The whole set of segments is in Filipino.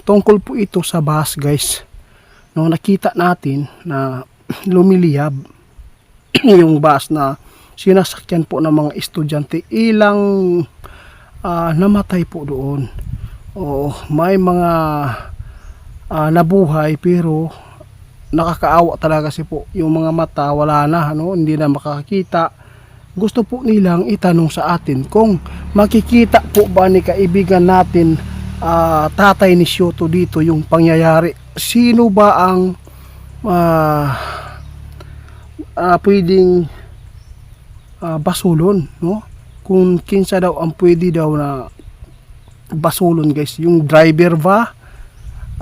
Tungkol po ito sa bus guys. Nung nakita natin na lumiliyab yung bus na sinasakyan po ng mga estudyante, ilang namatay po doon. O may mga nabuhay pero nakakaawa talaga kasi po yung mga mata wala na, hindi na makakita. Gusto po nilang itanong sa atin kung makikita po ba ni kaibigan natin tatay ni Shoto dito yung pangyayari. Sino ba ang pwedeng basulon, no? Kung kinsa daw ang pwede daw na basulon guys, yung driver ba?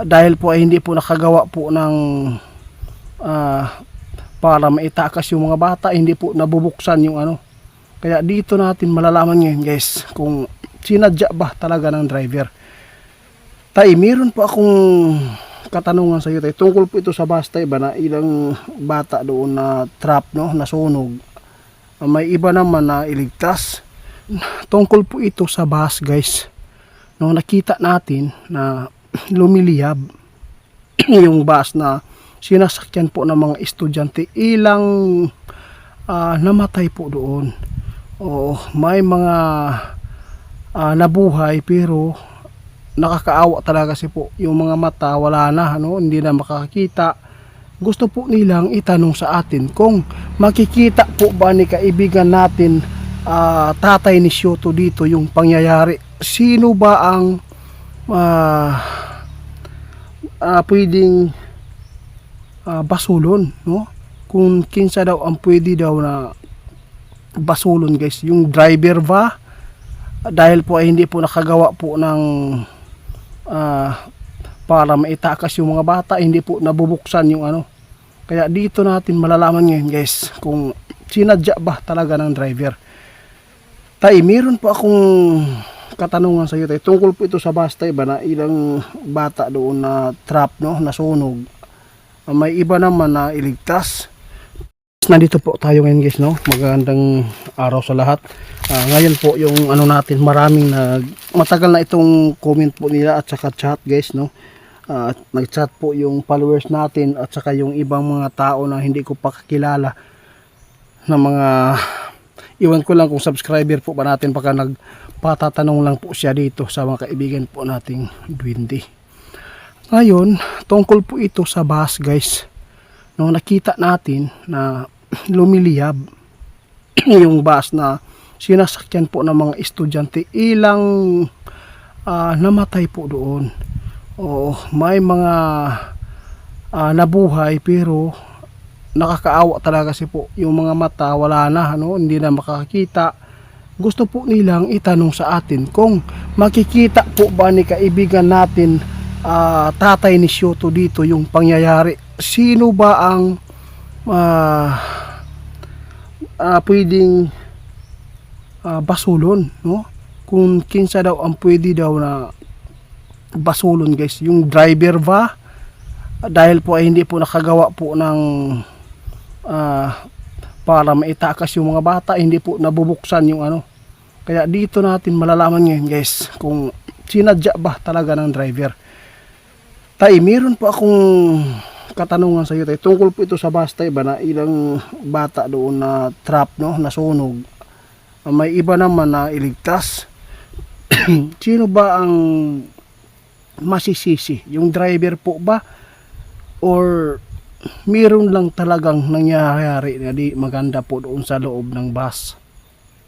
Dahil po ay hindi po nakagawa po ng para maitakas yung mga bata, hindi po nabubuksan yung Kaya dito natin malalaman ngayon guys kung sinadya ba talaga ng driver. Meron po akong katanungan sa iyo tay. Tungkol po ito sa bus tay ba na ilang bata doon na trap, no, nasunog. May iba naman na iligtas. Tungkol po ito sa bus guys. Nung nakita natin na lumiliyab yung bus na sinasakyan po ng mga estudyante, ilang namatay po doon. O may mga nabuhay pero nakakaawa talaga kasi po yung mga mata wala na, hindi na makakita. Gusto po nilang itanong sa atin kung makikita po ba ni kaibigan natin tatay ni Shoto dito yung pangyayari. Sino ba ang pwedeng basulon, no? Kung kinsa daw ang pwede daw na basulon guys, yung driver ba? Dahil po ay hindi po nakagawa po ng para maitakas yung mga bata, hindi po nabubuksan yung Kaya dito natin malalaman ngayon guys kung sinadya ba talaga ng driver. Meron po akong katanungan sa iyo tay. Tungkol po ito sa bus tay ba na ilang bata doon na trap, no, nasunog. May iba naman na iligtas. Nandito po tayo ngayon guys, no. Magandang araw sa lahat. Ngayon po yung natin, maraming matagal na itong comment po nila at saka chat guys, no. Nag-chat po yung followers natin at saka yung ibang mga tao na hindi ko pa kakilala na mga iwan ko lang kung subscriber po ba natin, baka nagpatatanong lang po siya dito sa mga kaibigan po nating Duwende. Ngayon, tungkol po ito sa bus guys. Nung nakita natin na lumiliyab yung bus na sinasakyan po ng mga estudyante, ilang namatay po doon. O may mga nabuhay pero nakakaawa talaga kasi po yung mga mata wala na, hindi na makakita. Gusto po nilang itanong sa atin kung makikita po ba ni kaibigan natin tatay ni Shoto dito yung pangyayari. Sino ba ang pwedeng basulon, no? Kung kinsa daw ang pwede daw na basulon guys, yung driver ba? Dahil po ay hindi po nakagawa po ng para maitakas yung mga bata, hindi po nabubuksan yung Kaya dito natin malalaman ngayon guys kung sinadya ba talaga ng driver. Meron po akong katanungan sa iyo tay. Tungkol po ito sa bus tay ba na ilang bata doon na trap, no, nasunog. May iba naman na iligtas. Sino ba ang masisisi? Yung driver po ba? Or meron lang talagang nangyayari na di maganda po doon sa loob ng bus?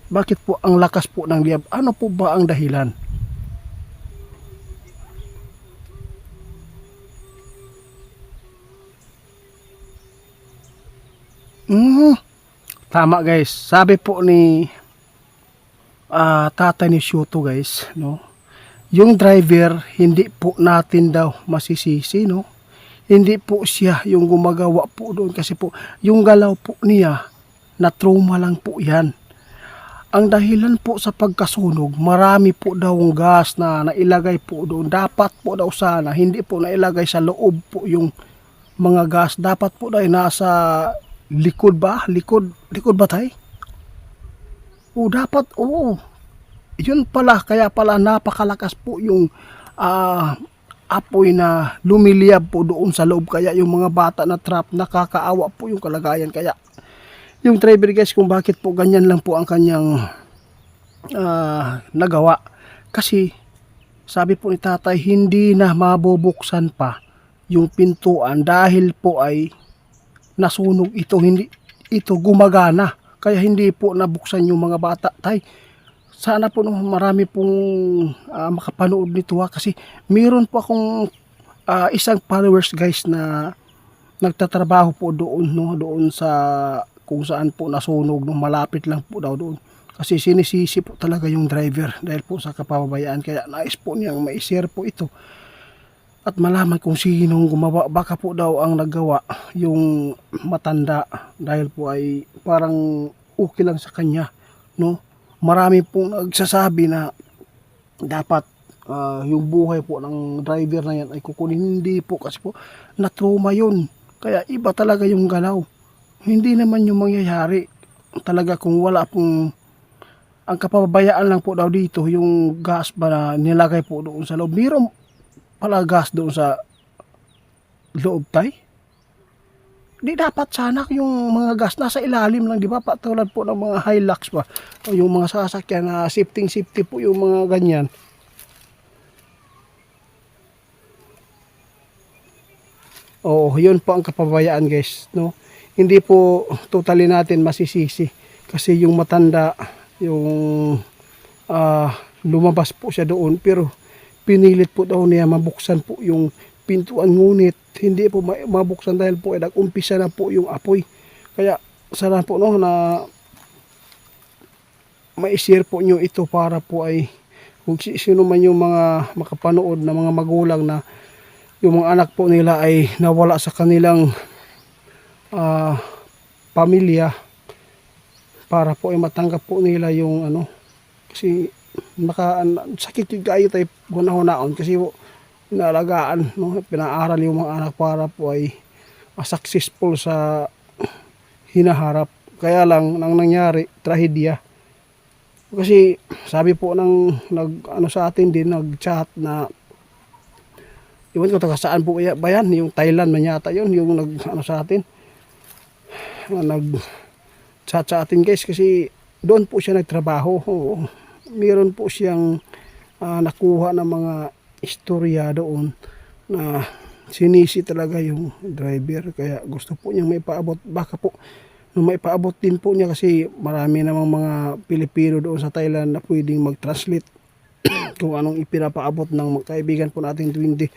Bakit po ang lakas po ng liyab? Ano po ba ang dahilan? Tama guys. Sabi po ni tatay ni Shoto guys, no? Yung driver hindi po natin daw masisisi, no? Hindi po siya yung gumagawa po doon kasi po yung galaw po niya na trauma lang po yan. Ang dahilan po sa pagkasunog, marami po daw ang gas na nailagay po doon. Dapat po daw sana hindi po nailagay sa loob po yung mga gas. Dapat po daw nasa likod ba? Likod ba tayo? Dapat, yun pala, kaya pala napakalakas po yung apoy na lumiliyab po doon sa loob, kaya yung mga bata na trap, nakakaawa po yung kalagayan. Kaya yung driver guys, kung bakit po ganyan lang po ang kanyang nagawa, kasi sabi po ni tatay, hindi na mabubuksan pa yung pintuan dahil po ay nasunog ito, hindi ito gumagana, kaya hindi po nabuksan yung mga bata. Tay, sana po marami pong makapanood nito kasi meron po akong isang followers guys na nagtatrabaho po doon, no, doon sa kung saan po nasunog, no, malapit lang po daw doon. Kasi sinisisi po talaga yung driver dahil po sa kapabayaan, kaya nais po niyang ma-share po ito at malaman kung sinong gumawa. Baka po daw ang naggawa yung matanda dahil po ay parang okay lang sa kanya, no. Marami pong nagsasabi na dapat yung buhay po ng driver na yan ay kukunin. Hindi po, kasi po na-trauma yun, kaya iba talaga yung galaw. Hindi naman yung mangyayari talaga kung wala pong, ang kapabayaan lang po daw dito yung gas ba na nilagay po doon sa loob. Mayroon pala gas doon sa loob, tay. Di dapat sana yung mga gas nasa ilalim lang, di ba? Patulad po ng mga Hilux pa, o yung mga sasakyan na safety po yung mga ganyan. Oo, yun po ang kapabayaan guys, no. Hindi po totally natin masisisi kasi yung matanda, yung lumabas po siya doon, pero pinilit po daw niya mabuksan po yung pintuan, ngunit hindi po mabuksan dahil po ay nag-umpisa na po yung apoy. Kaya sana po, no, na ma-share po nyo ito para po ay kung sino man yung mga makapanood na mga magulang na yung mga anak po nila ay nawala sa kanilang pamilya, para po ay matanggap po nila yung ano, kasi sakit yung kayo tayo hunahon kasi po inaalagaan, no, pinaaral yung mga anak para po ay successful sa hinaharap. Kaya lang nang nangyari trahedya, kasi sabi po ng sa atin din, nag-chat na iwan ko taga saan po ba yan, yung Thailand man yata yun, yung sa atin, nag-chat sa atin guys, kasi doon po siya nagtrabaho. Meron po siyang nakuha ng mga istorya doon na sinisi talaga yung driver, kaya gusto po niyang maipaabot. Baka po maipaabot din po niya, kasi marami namang mga Pilipino doon sa Thailand na pwedeng mag-translate kung anong ipinapaabot ng kaibigan po natin 20.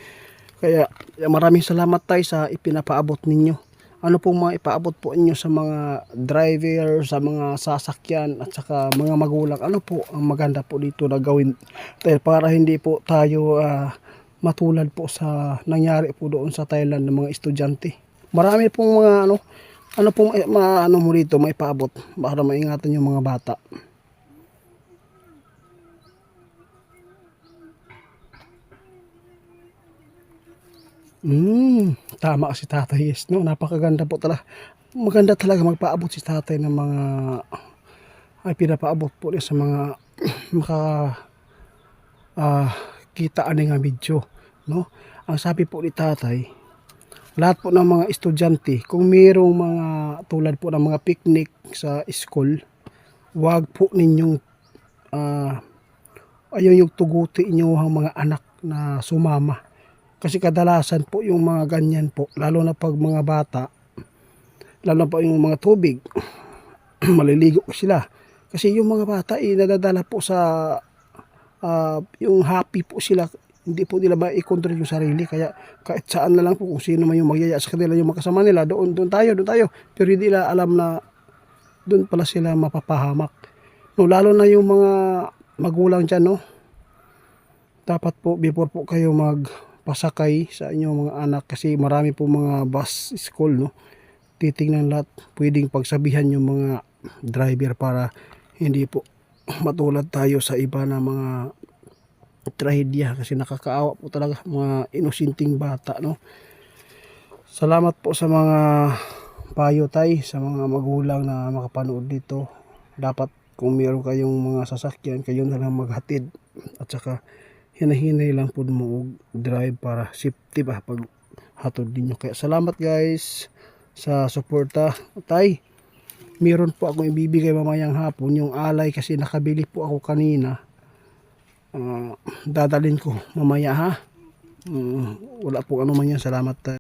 Kaya maraming salamat tayo sa ipinapaabot ninyo. Ano pong mga ipaabot po inyo sa mga driver, sa mga sasakyan at saka mga magulang? Ano po ang maganda po dito na gawin tayo para hindi po tayo matulad po sa nangyari po doon sa Thailand ng mga estudyante? Marami pong mga ano pong mo dito may paabot para maingatan yung mga bata. Tama si tatay, yes, no, napakaganda po talaga. Maganda talaga magpaabot si tatay ng mga ay pinapaabot po niya sa mga maka kita ani nga video, no. Ang sabi po ni tatay, lahat po ng mga estudyante, kung mayroong mga tulad po ng mga picnic sa school, wag po ninyong ayaw yung tuguti inyo ang mga anak na sumama. Kasi kadalasan po yung mga ganyan po, lalo na pag mga bata, lalo na po yung mga tubig, maliligo sila. Kasi yung mga bata nadadala po sa yung happy po sila, hindi po nila ma-control yung sarili. Kaya kahit saan na lang po, kung sino man yung magyaya sa kanila, yung makasama nila, doon tayo. Pero hindi nila alam na doon pala sila mapapahamak. No, lalo na yung mga magulang dyan, no, dapat po before po kayo magpasakay sa inyong mga anak, kasi marami po mga bus school, no, titingnan lahat, pwedeng pagsabihan yung mga driver para hindi po matulad tayo sa iba na mga trahedya, kasi nakakaawa po talaga mga inusinting bata, no. Salamat po sa mga payo tay, sa mga magulang na makapanood dito. Dapat kung meron kayong mga sasakyan, kayo na lang maghatid, at saka hinahinay lang po mo og drive para safety ba pag hatod ninyo. Kaya salamat guys sa suporta. Tay, meron po akong ibibigay mamayang hapon yung alay kasi nakabili po ako kanina. Dadalhin ko mamaya ha. Wala po ano man yan. Salamat.